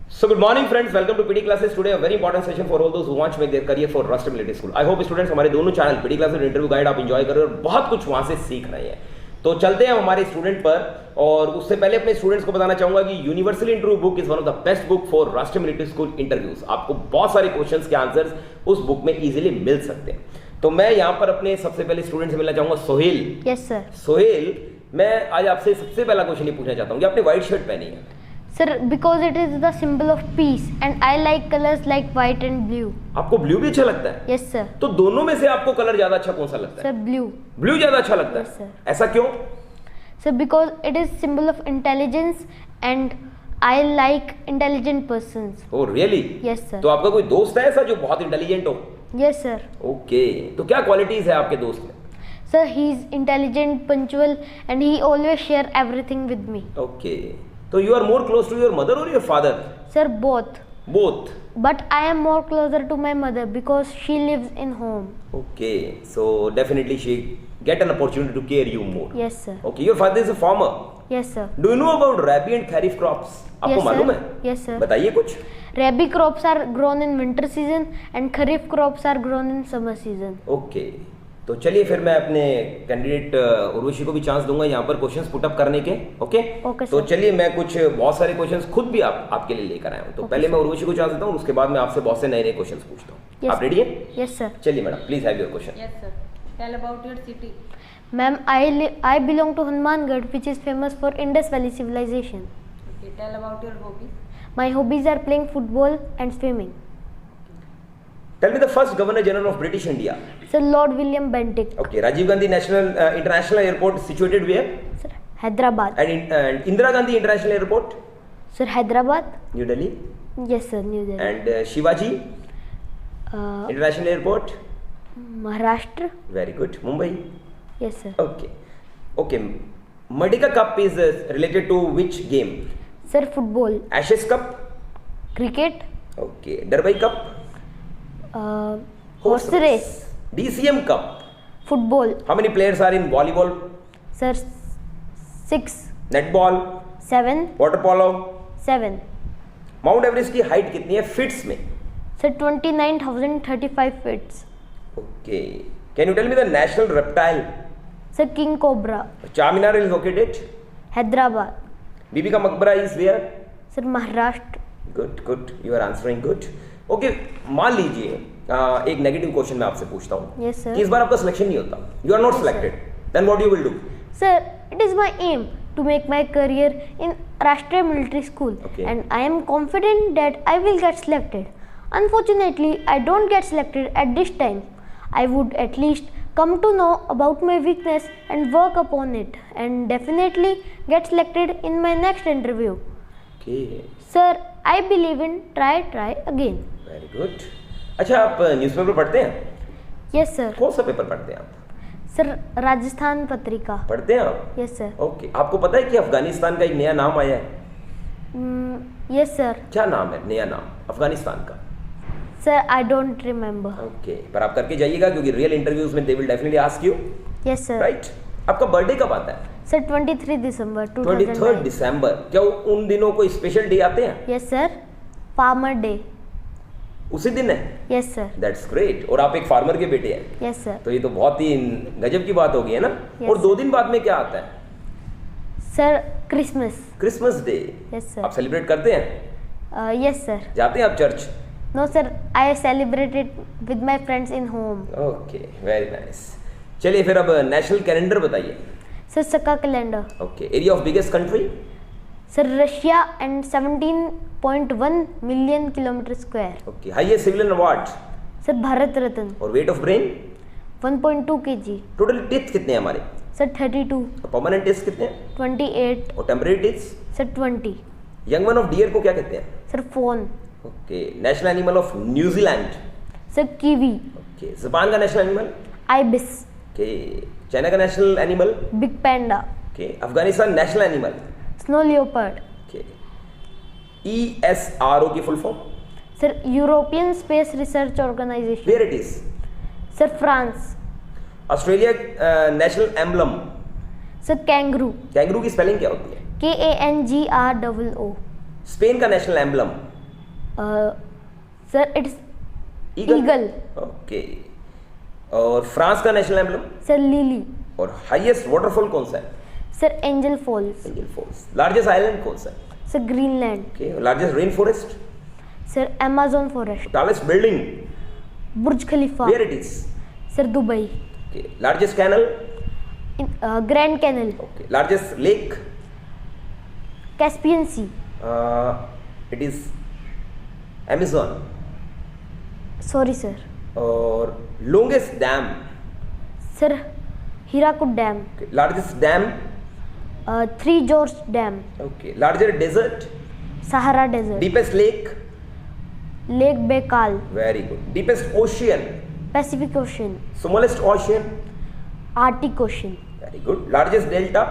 So good morning friends, welcome to PD classes. Today a very important session for all those who want to make their career for Rashtra Military School. I hope students हमारे दोनों channel PD classes और interview guide आप enjoy कर रहे हो और बहुत कुछ वहां से सीख रहे हैं. तो चलते हैं हमारे स्टूडेंट पर, और उससे पहले अपने स्टूडेंट्स को बताना चाहूंगा कि universal interview book is one of the best book for राष्ट्रीय मिलिट्री स्कूल इंटरव्यूज. आपको बहुत सारे क्वेश्चंस के आंसर्स उस बुक में इजीली मिल सकते हैं. तो मैं यहाँ पर अपने सबसे पहले स्टूडेंट से मिलना चाहूंगा सोहेल. Yes sir. सोहेल, मैं आज आपसे सबसे पहला क्वेश्चन ये पूछना चाहता हूँ कि आपने व्हाइट शर्ट पहनी है. Sir, because it is the symbol of peace and I like colors like white and blue. आपको ब्लू भी अच्छा लगता है? Yes sir. तो दोनों में से आपको कलर ज्यादा अच्छा कौन सा लगता है? Sir, blue. ब्लू ज्यादा अच्छा लगता है? Yes sir. ऐसा क्यों? Sir, because it is symbol of intelligence and I like intelligent persons. Oh really? Yes sir. तो आपका कोई दोस्त है ऐसा जो बहुत इंटेलिजेंट हो? Yes sir. ओके, तो क्या क्वालिटीज है आपके दोस्त में? Sir, he is intelligent, punctual and he always share everything with me. Okay, तो you are more close to your mother और your father? Sir, both. Both. But I am more closer to my mother because she lives in home. Okay, so definitely she get an opportunity to care you more. Yes sir. Okay, your father is a farmer. Yes sir. Do you know about rabi and kharif crops? आपको Yes मालूम sir. है? Yes sir. बताइए कुछ. Rabi crops are grown in winter season and kharif crops are grown in summer season. Okay, तो चलिए फिर मैं अपने कैंडिडेट उर्वशी को भी चांस दूंगा यहाँ पर क्वेश्चंस पुट अप करने के. ओके Okay, तो sir. चलिए मैं कुछ बहुत सारे क्वेश्चंस खुद भी आपके लिए लेकर आया हूँ. तो Okay, पहले sir. मैं उर्वशी को चांस देता हूँ, उसके बाद मैं आपसे बहुत से नए नए क्वेश्चंस पूछता हूँ. Yes, आप रेडी हैं? Yes sir. चलिए madam, please have your question. Yes, sir. Tell about your city. Ma'am, I belong to Hanumangarh, which is famous for Indus Valley civilization. Okay. Tell about your hobbies. My hobbies are playing football and swimming. Tell me the first governor general of British India. Sir, Lord William Bentinck. Okay, Rajiv Gandhi national international airport situated where? Sir, Hyderabad. And Indira Gandhi international airport? Sir, Hyderabad. New Delhi. Yes sir, New Delhi. And Shivaji international airport? Maharashtra. Very good. Mumbai. Yes sir. Okay. Okay. Merdeka Cup is related to which game? Sir, football. Ashes Cup? Cricket. Okay. Derby Cup? Horse race. DCM Cup? Football. How many players are in volleyball? Sir, 6. Netball? 7. Water polo? 7. Mount Everest की height कितनी है feats में? Sir, 29,035 feet. Okay. Can you tell me the national reptile? Sir, King Cobra. Charminar is located? Hyderabad. Bibi का मकबरा is where? Sir, Maharashtra. Good good, you are answering good. Okay, मान लीजिए एक negative question मैं आपसे पूछता हूँ. Yes, sir. कि इस बार आपका सिलेक्शन नहीं होता, you are not Yes, sir. Selected, then what you will do? Sir, it is my aim to make my career in Rashtriya Military School, Okay. and I am confident that I will get selected. Unfortunately, I don't get selected at this time. I would at least come to know about my weakness and work upon it, and definitely get selected in my next interview. Okay, Sir, I believe in try again. Very good. अच्छा, आप newspaper पढ़ते हैं? Yes, sir. कौन सा paper पढ़ते हैं आप? Sir, Rajasthan Patrika. पढ़ते हैं आप? Yes, sir. ओके, आपको पता है कि अफगानिस्तान का एक नया नाम आया है? Yes, sir. क्या नाम है नया नाम अफगानिस्तान का? Sir, I don't remember. Okay, पर आप करके जाइएगा क्योंकि रियल इंटरव्यूज में they will definitely ask you. Yes, sir. Right. आपका बर्थडे कब आता है? Sir, 23 December 23 2009. दिसंबर. क्या उन दिनों कोई स्पेशल डे आते हैं? Yes, sir. Farmer Day. उसी दिन है? Yes, sir. That's great. और आप एक फार्मर के बेटे हैं, Yes, sir. तो ये तो बहुत ही गजब की बात होगी, है ना? Yes, और 2 दिन बाद में क्या आता है? Sir, Christmas. Christmas day. Yes, sir. आप सेलिब्रेट करते हैं? Yes, sir. जाते हैं आप church? No, sir. I celebrate it with my friends in home. Okay, very nice. चलिए फिर अब नेशनल कैलेंडर बताइए. Sir, Saka calendar. Okay, area of biggest country? Sir, Russia and 17.1 million kilometer square. Okay, highest civilian award? Sir, Bharat Ratan. और weight of brain? 1.2 kg. Total teeth कितने हैं हमारे? Sir, 32. Permanent teeth कितने हैं? 28. और temporary teeth? Sir, 20. Young one of deer को क्या कहते हैं? Sir, fawn. Okay, national animal of न्यूजीलैंड? Sir, kiwi. ओके, जापान का national animal? Ibis. Okay, China का national animal? Big panda. Okay, Afghanistan national animal? Snow leopard. Okay, ESRO की full form? Sir, European Space Research Organization. Where it is? Sir, France. Australia national emblem? Sir, kangaroo. Kangaroo की spelling क्या होती है? KANGROO. Spain का national emblem? Sir, it's eagle. Okay. और France का national emblem? Sir, lily. और highest waterfall कौन सा है? Sir, Angel Falls. Angel Falls. Largest island कौन सा है? Sir, Greenland. Okay. Largest rain forest? Sir, Amazon forest. Tallest building? Burj Khalifa. Where it is? Sir, Dubai. Okay. Largest canal? Grand Canal. Okay. Largest lake? Caspian Sea. It is Amazon. Sorry, sir. और longest dam? Sir, Hirakud Dam. Largest dam? Three Gorges Dam. Okay. Largest desert? Sahara Desert. Deepest lake? Lake Baikal. Very good. Deepest ocean? Pacific Ocean. Smallest ocean? Arctic Ocean. Very good. Largest delta?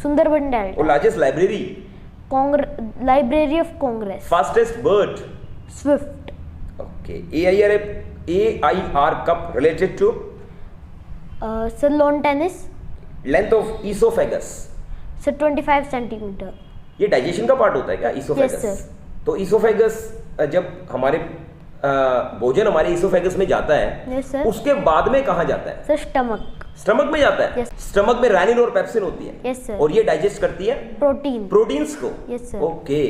Sundarban और Delta. Largest library? Library of Congress. Fastest bird? Swift. Okay. AIR cup related to? Sir, lawn tennis. Length of oesophagus? Sir, 25 centimeter. ये digestion का part होता है क्या, oesophagus? Yes, sir. तो oesophagus जब हमारे भोजन हमारे ईसोफेगस में जाता है, Yes, sir. उसके बाद में कहाँ जाता है? Sir, stomach. स्टमक में जाता है? Yes. स्टमक में रैनिन और पेप्सिन होती है। Yes, sir. और ये डाइजेस्ट करती है Protein. प्रोटीन्स को। Yes, sir. ओके।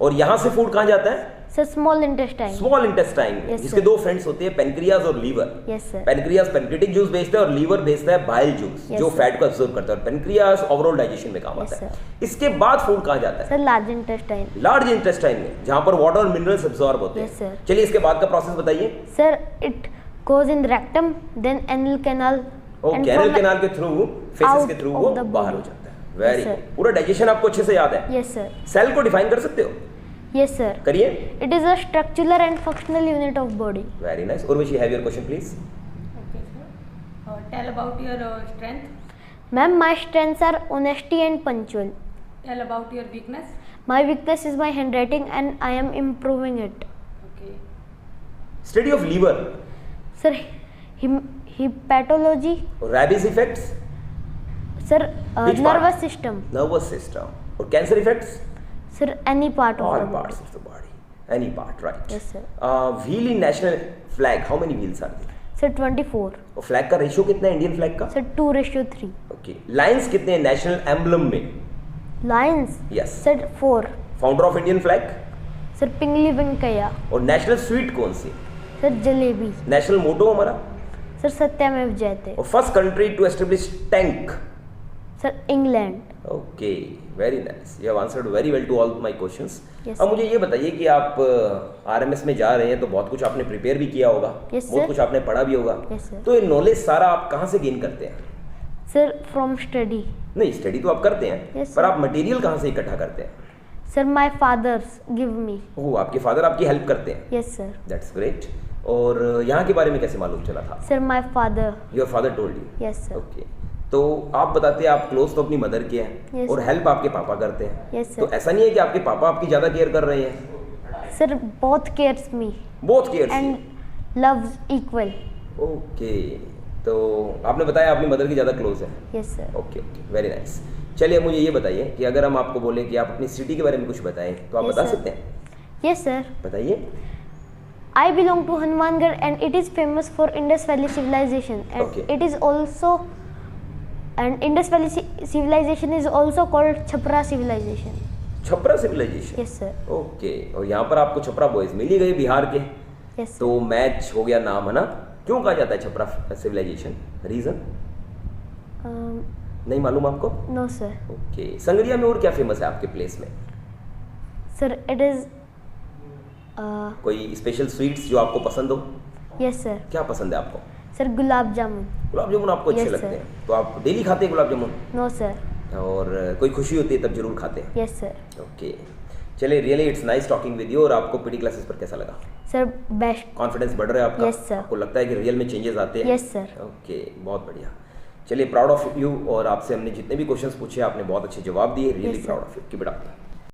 और यहाँ से फूड कहाँ जाता है? Sir, small intestine. Small intestine में, Yes, जिसके sir. दो फ्रेंड्स होते हैं, पेनक्रियाज और liver. Yes, sir. Pancreas pancreatic juice भेजता है और लीवर भेजता है बाइल जूस, Yes, जो sir. फैट को एब्जॉर्ब करता है। और पेनक्रियाज ओवरऑल डाइजेशन में काम Yes, आता है। sir. इसके बाद फूड कहाँ जाता है? Sir, large intestine. Large intestine में, जहां पर वाटर और मिनरल्स एब्जॉर्ब होते Yes, हैं। sir. चलिए इसके बाद का प्रोसेस बताइए। Sir, it goes in rectum, then anal canal. और and कैनल from- केनाल के थ्रू, फेसेस out के थ्रू of वो the बाहर हो body. जाता है। Very Yes, sir. गुड। पूरा डाइजेशन आपको अच्छे से याद है। Yes, sir. सेल को डिफाइन कर सकते हो? Yes, sir. करिए। It is a structural and functional unit of body. Very nice. Urvashi, have your question please. Okay, sir. Tell about your strength. Ma'am, my strengths are honesty and punctual. Tell about your weakness. My weakness is my handwriting and I am improving it. Okay. Study of liver? Sir, hepatology. Rabies effects? Sir, Which part? nervous system. Nervous system. और cancer effects? Sir, any part of All the body. parts of the body. Any part, right? Yes, sir. Wheel in national flag, how many wheels are there? Sir, 24. और flag का ratio कितना है Indian flag का? Sir, 2:3. ओके। Lions कितने हैं national emblem में? Lions. Yes. Sir, 4. Founder of Indian flag? Sir, Pingali Venkaya. और नेशनल स्वीट कौन सी? Sir, Jalebi. नेशनल मोटो हमारा? Sir, Satyamev Jayate. और first country to establish tank? Sir, England. Okay, very nice. You have answered very well to all my questions. Yes, अब sir. मुझे ये बताइए कि आप आरएमएस में जा रहे हैं तो बहुत कुछ आपने प्रिपेयर भी किया होगा, Yes, बहुत sir. कुछ आपने पढ़ा भी होगा। Yes, sir. तो ये नॉलेज सारा आप कहाँ से गेन करते हैं? Sir, from study. नहीं, स्टडी तो आप करते हैं, Yes, पर sir. आप मटेरियल कहाँ से इकट्ठा करते हैं? Sir, my fathers give me. ओह, आपके फादर आपकी हेल्प करते हैं। Yes, sir. That's great. और यहाँ के बारे में कैसे मालूम चला था? Sir, my father. Your father told you? Yes, sir. Okay. तो आप बताते हैं आप क्लोज तो अपनी मदर के हैं Yes, और sir. हेल्प आपके पापा करते हैं। Yes, तो sir. ऐसा नहीं है कि आपके पापा आपकी ज़्यादा केयर कर रहे हैं? Sir, both cares me both care. and loves equal. Okay. तो आपने बताया अपनी मदर की ज़्यादा क्लोज है। Yes, sir. Okay okay, very nice. चलिए मुझे ये बताइए कि अगर हम आपको बोलें कि आप अपनी सिटी के बारे में कुछ बताएं तो आप Yes, बता sir. सकते हैं? Yes, sir. बताइए। I belong to Hanumangarh and it is famous for Indus Valley civilization and Okay. it is also and Indus Valley civilization is also called Chhapra civilization. Chhapra civilization? Yes, sir. Okay. और यहाँ पर आपको Chhapra boys मिल ही गए बिहार के, Yes, sir. तो match हो गया नाम, है ना? क्यों कहा जाता है छपरा सिविलाइजेशन? रीजन नहीं मालूम आपको? No, sir. ओके। संगरिया में और क्या फेमस है आपके प्लेस में? Sir, it is. कोई स्पेशल स्वीट्स जो आपको पसंद हो? Yes, sir. क्या पसंद है आपको? Sir, gulab jamun. Gulab jamun आपको अच्छे Yes, लगते sir. हैं, तो आप डेली खाते हैं गुलाब जामुन? No, sir. और कोई खुशी होती है तब जरूर खाते हैं? Yes, sir. ओके। चलिए, really it's nice talking with you. और आपको पीटी क्लासेस पर कैसा लगा? Sir, best. कॉन्फिडेंस बढ़ रहा है आपका? Yes, sir. आपको लगता है कि रियल में चेंजेस आते हैं? Yes, sir. ओके, बहुत बढ़िया। चलिए, प्राउड ऑफ यू। और आपसे हमने जितने भी क्वेश्चंस पूछे आपने बहुत अच्छे जवाब दिए। Really Yes, sir. Proud of you. Keep it up.